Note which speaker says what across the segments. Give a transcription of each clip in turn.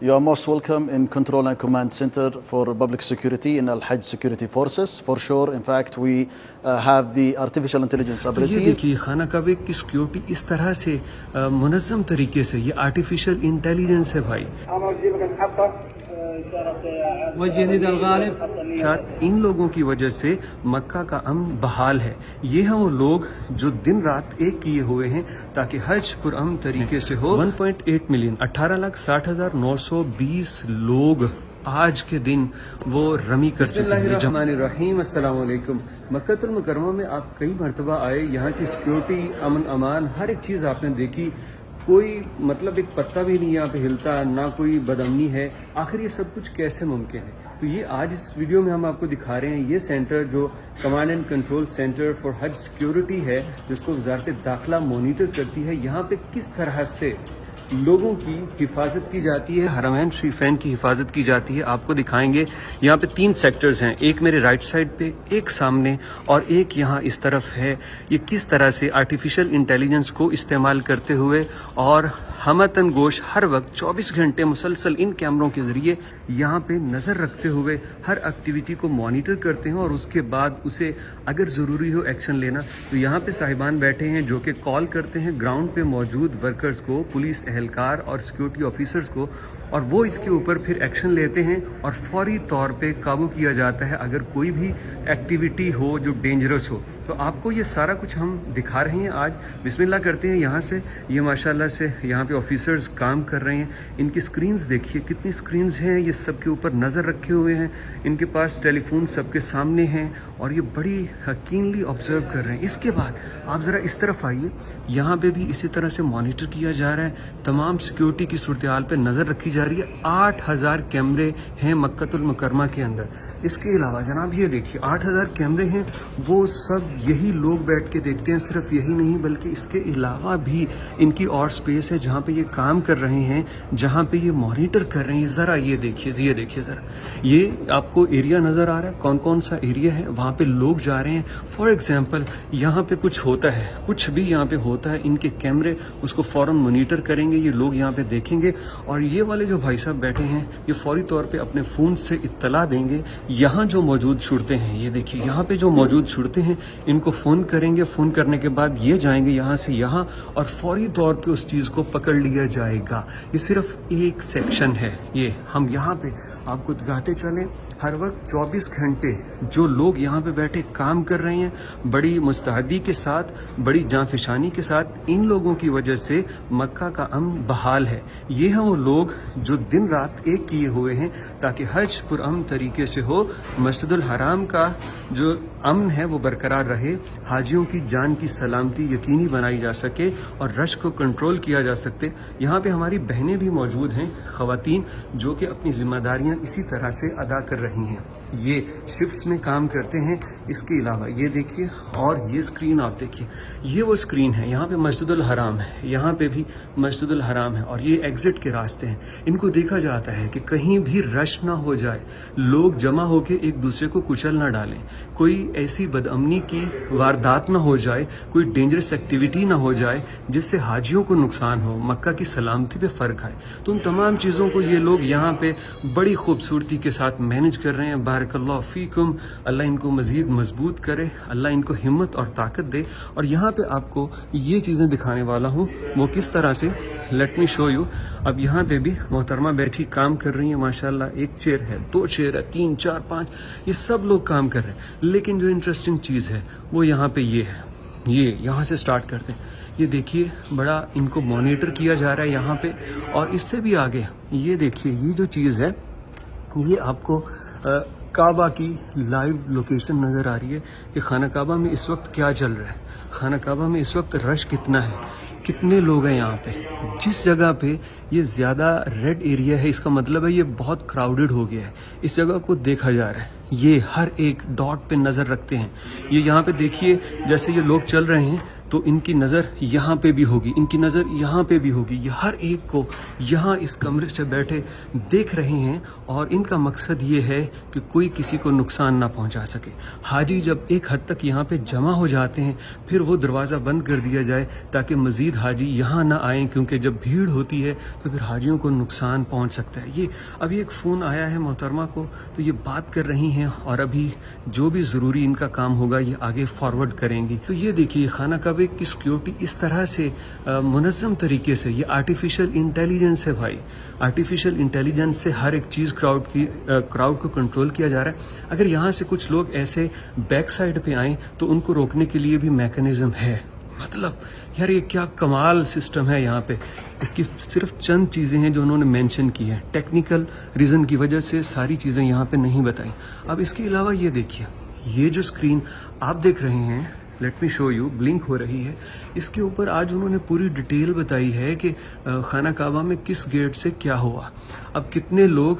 Speaker 1: You are most welcome in Control and Command Center for Public Security in Al-Hajj Security Forces. For sure, in fact, we have the artificial intelligence
Speaker 2: تو یہ
Speaker 1: abilities.
Speaker 2: دیکھیے خانہ کعبے کی security اس طرح سے منظم طریقے سے، یہ آرٹیفیشل انٹیلیجنس ہے بھائی.
Speaker 3: والجديد الغالب
Speaker 2: ساتھ ان لوگوں کی وجہ سے مکہ کا امن بحال ہے. یہ ہیں وہ لوگ جو دن رات ایک کیے ہوئے ہیں تاکہ حج پرامن طریقے سے ہو. 1.8 ملین 18,60,920 لوگ آج کے دن وہ رمی کر چکے ہیں. بسم اللہ الرحمن الرحیم. السلام علیکم. مکہ المکرمہ میں آپ کئی مرتبہ آئے، یہاں کی سیکیورٹی، امن امان، ہر ایک چیز آپ نے دیکھی. کوئی مطلب ایک پتہ بھی نہیں یہاں پہ ہلتا، نہ کوئی بدامنی ہے. آخر یہ سب کچھ کیسے ممکن ہے؟ تو یہ آج اس ویڈیو میں ہم آپ کو دکھا رہے ہیں. یہ سینٹر جو command and control centre for Hajj security ہے، جس کو وزارت داخلہ مانیٹر کرتی ہے، یہاں پہ کس طرح سے لوگوں کی حفاظت کی جاتی ہے، حرمین شریفین کی حفاظت کی جاتی ہے، آپ کو دکھائیں گے. یہاں پہ 3 سیکٹرز ہیں، ایک میرے رائٹ سائڈ پہ، ایک سامنے اور ایک یہاں اس طرف ہے. یہ کس طرح سے آرٹیفیشل انٹیلیجنس کو استعمال کرتے ہوئے اور ہمتن گوش ہر وقت 24 گھنٹے مسلسل ان کیمروں کے ذریعے یہاں پہ نظر رکھتے ہوئے ہر ایکٹیویٹی کو مانیٹر کرتے ہیں، اور اس کے بعد اسے اگر ضروری ہو ایکشن لینا تو یہاں پہ صاحبان بیٹھے ہیں جو کہ کال کرتے ہیں گراؤنڈ پہ موجود ورکرز کو، پولیس اہلکار اور سیکیورٹی آفیسرز کو، اور وہ اس کے اوپر پھر ایکشن لیتے ہیں اور فوری طور پہ قابو کیا جاتا ہے اگر کوئی بھی ایکٹیویٹی ہو جو ڈینجرس ہو. تو آپ کو یہ سارا کچھ ہم دکھا رہے ہیں آج. بسم اللہ کرتے ہیں یہاں سے. یہ ماشاءاللہ سے یہاں پہ آفیسرز کام کر رہے ہیں. ان کی سکرینز دیکھیے کتنی سکرینز ہیں، یہ سب کے اوپر نظر رکھے ہوئے ہیں. ان کے پاس ٹیلی فون سب کے سامنے ہیں اور یہ بڑی کینلی آبزرو کر رہے ہیں. اس کے بعد آپ ذرا اس طرف آئیے، یہاں پہ بھی اسی طرح سے مانیٹر کیا جا رہا ہے. تمام سیکیورٹی کی صورتحال پہ نظر رکھی جا رہی ہے. 8,000 کیمرے ہیں مکہ المکرمہ کے اندر. اس کے علاوہ جناب یہ دیکھیے 8,000 کیمرے ہیں، وہ سب یہی لوگ بیٹھ کے دیکھتے ہیں. صرف یہی نہیں بلکہ اس کے علاوہ بھی ان کی اور سپیس ہے جہاں پہ یہ کام کر رہے ہیں، جہاں پہ یہ مانیٹر کر رہے ہیں. ذرا یہ دیکھیے ذرا، یہ آپ کو ایریا نظر آ رہا ہے، کون کون سا ایریا ہے، وہاں پہ لوگ جا رہے ہیں. فار ایگزامپل یہاں پہ کچھ ہوتا ہے، کچھ بھی یہاں پہ ہوتا ہے، ان کے کیمرے اس کو فوراً مانیٹر کریں گے، یہ لوگ یہاں پہ دیکھیں گے، اور یہ والے جو بھائی صاحب بیٹھے ہیں یہ فوری طور پہ اپنے فون سے اطلاع دیں گے. یہاں جو موجود شرطے ہیں، یہ دیکھیے یہاں پہ جو موجود شرطے ہیں، ان کو فون کریں گے. فون کرنے کے بعد یہ جائیں گے یہاں سے یہاں اور فوری طور پہ اس چیز کو پکڑ لیا جائے گا. یہ صرف ایک سیکشن ہے. یہ ہم یہاں پہ آپ کو دکھاتے چلیں، ہر وقت 24 گھنٹے جو لوگ یہاں پہ بیٹھے کام کر رہے ہیں بڑی مستعدی کے ساتھ، بڑی جانفشانی کے ساتھ. ان لوگوں کی وجہ سے مکہ کا امن بحال ہے. یہ ہیں وہ لوگ جو دن رات ایک کیے ہوئے ہیں تاکہ حج پرامن طریقے سے ہو، مسجد الحرام کا جو امن ہے وہ برقرار رہے، حاجیوں کی جان کی سلامتی یقینی بنائی جا سکے اور رش کو کنٹرول کیا جا سکتے. یہاں پہ ہماری بہنیں بھی موجود ہیں، خواتین، جو کہ اپنی ذمہ داریاں اسی طرح سے ادا کر رہی ہیں. یہ شفٹس میں کام کرتے ہیں. اس کے علاوہ یہ دیکھیے، اور یہ سکرین آپ دیکھیے، یہ وہ سکرین ہے، یہاں پہ مسجد الحرام ہے، یہاں پہ بھی مسجد الحرام ہے، اور یہ ایگزٹ کے راستے ہیں. ان کو دیکھا جاتا ہے کہ کہیں بھی رش نہ ہو جائے، لوگ جمع ہو کے ایک دوسرے کو کچل نہ ڈالیں، کوئی ایسی بدامنی کی واردات نہ ہو جائے، کوئی ڈینجرس ایکٹیویٹی نہ ہو جائے جس سے حاجیوں کو نقصان ہو، مکہ کی سلامتی پہ فرق آئے. تو ان تمام چیزوں کو یہ لوگ یہاں پہ بڑی خوبصورتی کے ساتھ مینج کر رہے ہیں. بارک اللہ فیکم، اللہ ان کو مزید مضبوط کرے، اللہ ان کو ہمت اور طاقت دے. اور یہاں پہ آپ کو یہ چیزیں دکھانے والا ہوں وہ کس طرح سے. Late me show you. اب یہاں پہ بھی محترمہ بیٹھی کام کر رہی ہیں ماشاءاللہ. 1 چیئر ہے، 2 چیئر ہے، 3 4 5، یہ سب لوگ کام کر رہے ہیں. لیکن جو انٹرسٹنگ چیز ہے وہ یہاں پہ یہ ہے. یہ یہاں سے سٹارٹ کرتے ہیں. یہ دیکھیے بڑا ان کو مانیٹر کیا جا رہا ہے یہاں پہ. اور اس سے بھی آگے یہ دیکھیے، یہ جو چیز ہے یہ آپ کو کعبہ کی لائیو لوکیشن نظر آ رہی ہے کہ خانہ کعبہ میں اس وقت کیا چل رہا ہے. خانہ کعبہ میں اس وقت رش کتنا ہے، کتنے لوگ ہیں یہاں پہ. جس جگہ پہ یہ زیادہ ریڈ ایریا ہے، اس کا مطلب ہے یہ بہت کراؤڈڈ ہو گیا ہے. اس جگہ کو دیکھا جا رہا ہے. یہ ہر ایک ڈاٹ پہ نظر رکھتے ہیں. یہ یہاں پہ دیکھیے جیسے یہ لوگ چل رہے ہیں تو ان کی نظر یہاں پہ بھی ہوگی, ان کی نظر یہاں پہ بھی ہوگی. یہ ہر ایک کو یہاں اس کمرے سے بیٹھے دیکھ رہے ہیں, اور ان کا مقصد یہ ہے کہ کوئی کسی کو نقصان نہ پہنچا سکے. حاجی جب ایک حد تک یہاں پہ جمع ہو جاتے ہیں پھر وہ دروازہ بند کر دیا جائے تاکہ مزید حاجی یہاں نہ آئیں, کیونکہ جب بھیڑ ہوتی ہے تو پھر حاجیوں کو نقصان پہنچ سکتا ہے. یہ ابھی ایک فون آیا ہے محترمہ کو, تو یہ بات کر رہی ہیں اور ابھی جو بھی ضروری ان کا کام ہوگا یہ آگے فارورڈ کریں گی. تو یہ دیکھیے خانہ کعبہ کی سیکیورٹی اس طرح سے منظم طریقے سے, یہ آرٹیفیشل انٹیلیجنس ہے بھائی, آرٹیفیشل انٹیلیجنس سے ہر ایک چیز کراؤڈ کو کنٹرول کیا جا رہا ہے. اگر یہاں سے کچھ لوگ ایسے بیک سائڈ پہ آئیں تو ان کو روکنے کے لیے بھی میکانزم ہے. مطلب یار یہ کیا کمال سسٹم ہے یہاں پہ. اس کی صرف چند چیزیں ہیں جو انہوں نے مینشن کی ہیں, ٹیکنیکل ریزن کی وجہ سے ساری چیزیں یہاں پہ نہیں بتائیں. اب اس کے علاوہ یہ دیکھیے, یہ جو اسکرین آپ دیکھ رہے ہیں, let me show you, blink ہو رہی ہے, اس کے اوپر آج انہوں نے پوری ڈیٹیل بتائی ہے کہ خانہ کعبہ میں کس گیٹ سے کیا ہوا, اب کتنے لوگ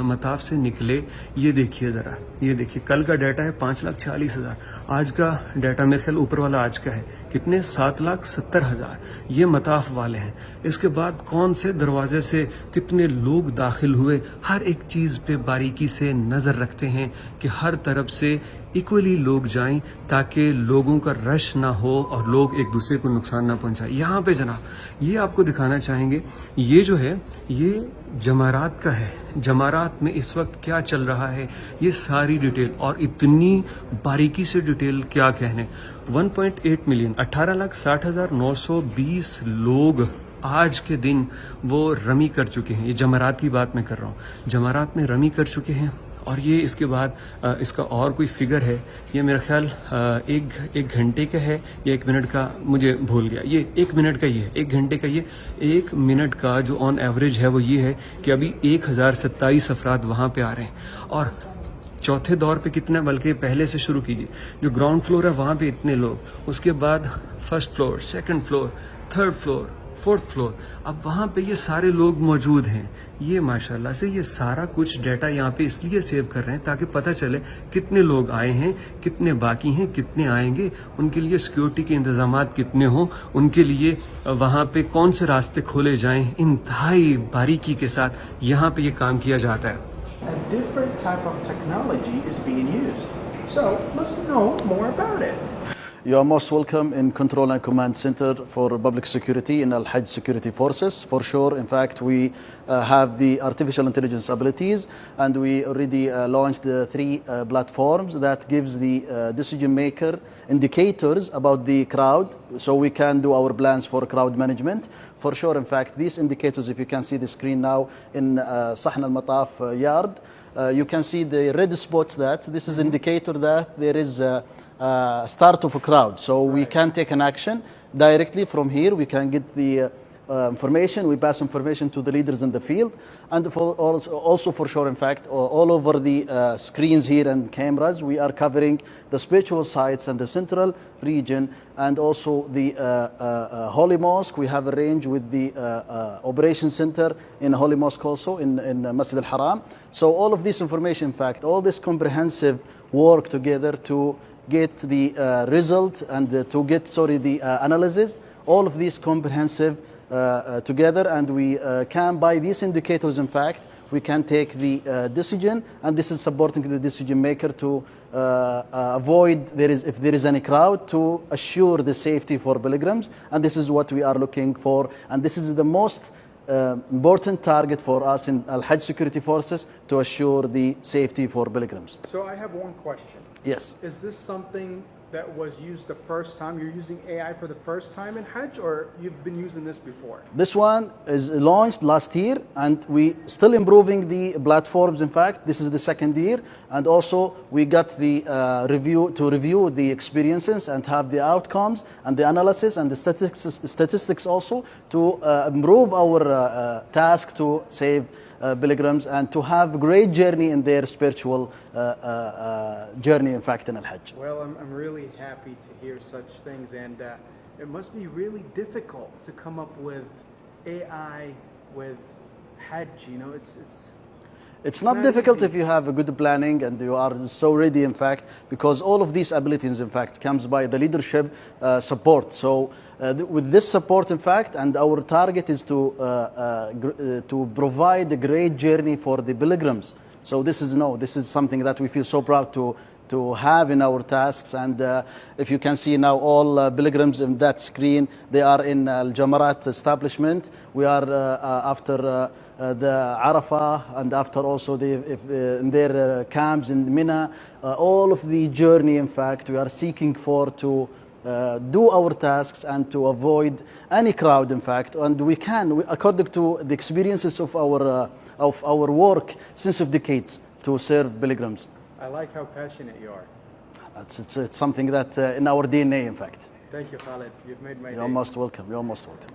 Speaker 2: مطاف سے نکلے. یہ دیکھیے ذرا, یہ دیکھیے کل کا ڈیٹا ہے 5,40,000, آج کا ڈیٹا میرے خیال اوپر والا آج کا ہے کتنے 7,70,000, یہ مطاف والے ہیں. اس کے بعد کون سے دروازے سے کتنے لوگ داخل ہوئے, ہر ایک چیز پہ باریکی سے نظر رکھتے ہیں کہ ہر طرف سے ایکولی لوگ جائیں تاکہ لوگوں کا رش نہ ہو اور لوگ ایک دوسرے کو نقصان نہ پہنچائیں. یہاں پہ جناب یہ آپ کو دکھانا چاہیں گے, یہ جو ہے یہ جمارات کا ہے. جمارات میں اس وقت کیا چل رہا ہے یہ ساری ڈیٹیل, اور اتنی باریکی سے ڈیٹیل کیا کہنے. 1.8 ملین 18,60,920 لوگ آج کے دن وہ رمی کر چکے ہیں. یہ جمرات کی بات میں کر رہا ہوں, جمرات میں رمی کر چکے ہیں. اور یہ اس کے بعد اس کا اور کوئی فگر ہے, یہ میرا خیال ایک گھنٹے کا ہے یا 1 منٹ کا, مجھے بھول گیا. یہ 1 منٹ کا یہ ہے, 1 گھنٹے کا یہ, 1 منٹ کا جو آن ایوریج ہے وہ یہ ہے کہ ابھی 1,027 افراد وہاں پہ آ رہے ہیں. اور چوتھے دور پہ کتنا, بلکہ پہلے سے شروع کیجیے, جو گراؤنڈ فلور ہے وہاں پہ اتنے لوگ, اس کے بعد first floor, second floor, third floor, fourth floor, اب وہاں پہ یہ سارے لوگ موجود ہیں. یہ ماشاءاللہ سے یہ سارا کچھ ڈیٹا یہاں پہ اس لیے سیو کر رہے ہیں تاکہ پتہ چلے کتنے لوگ آئے ہیں, کتنے باقی ہیں, کتنے آئیں گے, ان کے لیے سیکیورٹی کے انتظامات کتنے ہوں, ان کے لیے وہاں پہ کون سے راستے کھولے جائیں. انتہائی باریکی کے ساتھ یہاں پہ یہ کام کیا جاتا ہے.
Speaker 4: A different type of technology is being used. So let's know more about it.
Speaker 1: You are most welcome in Control and Command Center for Public Security in Al Hajj Security Forces. For sure, in fact, we have the artificial intelligence abilities, and we already launched the 3 platforms that gives the decision maker indicators about the crowd, so we can do our plans for crowd management. For sure, in fact, these indicators, if you can see the screen now in Sahn al-Mataf yard, you can see the red spots. That this is indicator that there is start of a crowd, so we can take an action directly from here. We can get the information, we pass information to the leaders in the field, and also for sure, in fact, all over the screens here and cameras, we are covering the spiritual sites and the central region, and also the Holy Mosque. We have arranged with the Operation Center in Holy Mosque also in Masjid al-Haram. So all of this information, in fact, all this comprehensive work together to get the result and to get, the analysis, all of these comprehensive together, and we can, by these indicators, in fact, we can take the decision, and this is supporting the decision maker to avoid if there is any crowd, to assure the safety for pilgrims, and this is what we are looking for, and this is the most important target for us in Al Hajj Security Forces, to assure the safety for pilgrims.
Speaker 4: So I have one question.
Speaker 1: Yes.
Speaker 4: Is this something that was used the first time? You're using AI for the first time in Hajj, or you've been using this before?
Speaker 1: This one is launched last year, and we still improving the platforms. In fact, this is the 2nd year, and also we got the review the experiences and have the outcomes and the analysis and the statistics also to improve our task to save pilgrims and to have a great journey in their spiritual journey, in fact, in Al-Hajj.
Speaker 4: Well, I'm really happy to hear such things, and it must be really difficult to come up with AI with Hajj, it's
Speaker 1: It's not difficult if you have a good planning and you are so ready, in fact, because all of these abilities, in fact, comes by the leadership support. So with this support, in fact, and our target is to provide a great journey for the pilgrims. So this is something that we feel so proud to have in our tasks. And if you can see now all pilgrims in that screen, they are in Al Jamarat establishment. We are after the Arafah, and after also in their camps in Mina. All of the journey, in fact, we are seeking to do our tasks and to avoid any crowd, in fact. And we can, according to the experiences of our work since of decades, to serve pilgrims.
Speaker 4: I like how passionate you are.
Speaker 1: It's something that in our DNA, in fact.
Speaker 4: Thank you, Khalid. You've made my day.
Speaker 1: You're most welcome. You're most welcome.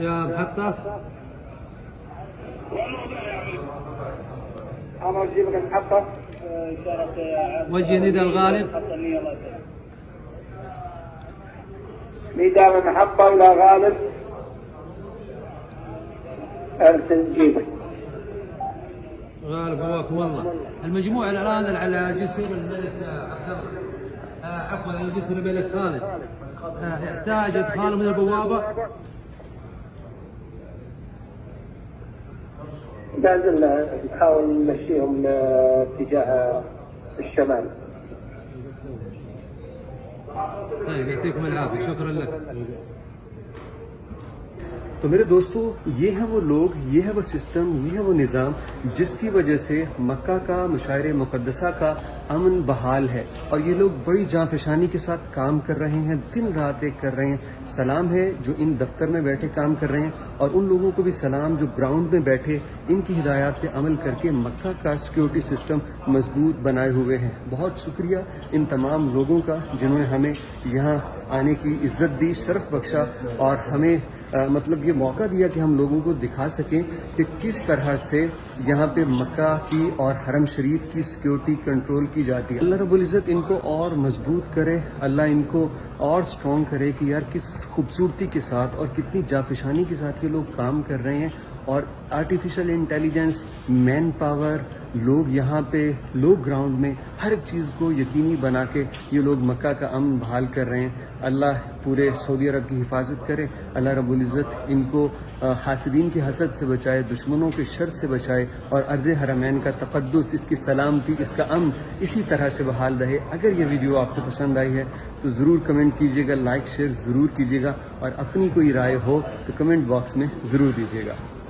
Speaker 3: يا محطة وجه Nada الغالب
Speaker 5: نداء محطة إلى غالب أرسل جيبك.
Speaker 3: غالب هواكم الله. المجموعة الآن على جسر الملك عبد الله، عفوا على جسر الملك خالد، يحتاج إدخال من البوابة.
Speaker 5: لازم نحاول نمشيهم اتجاه الشمال.
Speaker 3: طيب يعطيكم العافية، شكرا لك.
Speaker 2: تو میرے دوستو، یہ ہے وہ لوگ، یہ ہے وہ سسٹم، یہ ہے وہ نظام جس کی وجہ سے مکہ کا مشاعر مقدسہ کا امن بحال ہے، اور یہ لوگ بڑی جانفشانی کے ساتھ کام کر رہے ہیں، دن رات ایک کر رہے ہیں۔ سلام ہے جو ان دفتر میں بیٹھے کام کر رہے ہیں، اور ان لوگوں کو بھی سلام جو گراؤنڈ میں بیٹھے ان کی ہدایات پہ عمل کر کے مکہ کا سیکیورٹی سسٹم مضبوط بنائے ہوئے ہیں۔ بہت شکریہ ان تمام لوگوں کا جنہوں نے ہمیں یہاں آنے کی عزت دی، شرف بخشا، اور ہمیں مطلب یہ موقع دیا کہ ہم لوگوں کو دکھا سکیں کہ کس طرح سے یہاں پہ مکہ کی اور حرم شریف کی سیکیورٹی کنٹرول کی جاتی ہے۔ اللہ رب العزت ان کو اور مضبوط کرے، اللہ ان کو اور سٹرونگ کرے کہ یار کس خوبصورتی کے ساتھ اور کتنی جانفشانی کے ساتھ یہ لوگ کام کر رہے ہیں، اور آرٹیفیشل انٹیلیجنس، مین پاور، لوگ یہاں پہ، لوگ گراؤنڈ میں، ہر ایک چیز کو یقینی بنا کے یہ لوگ مکہ کا امن بحال کر رہے ہیں۔ اللہ پورے سعودی عرب کی حفاظت کرے، اللہ رب العزت ان کو حاسدین کی حسد سے بچائے، دشمنوں کے شر سے بچائے، اور ارض حرمین کا تقدس، اس کی سلامتی، اس کا امن اسی طرح سے بحال رہے۔ اگر یہ ویڈیو آپ کو پسند آئی ہے تو ضرور کمنٹ کیجیے گا، لائک شیئر ضرور کیجیے گا، اور اپنی کوئی رائے ہو تو کمنٹ باکس میں ضرور دیجیے گا۔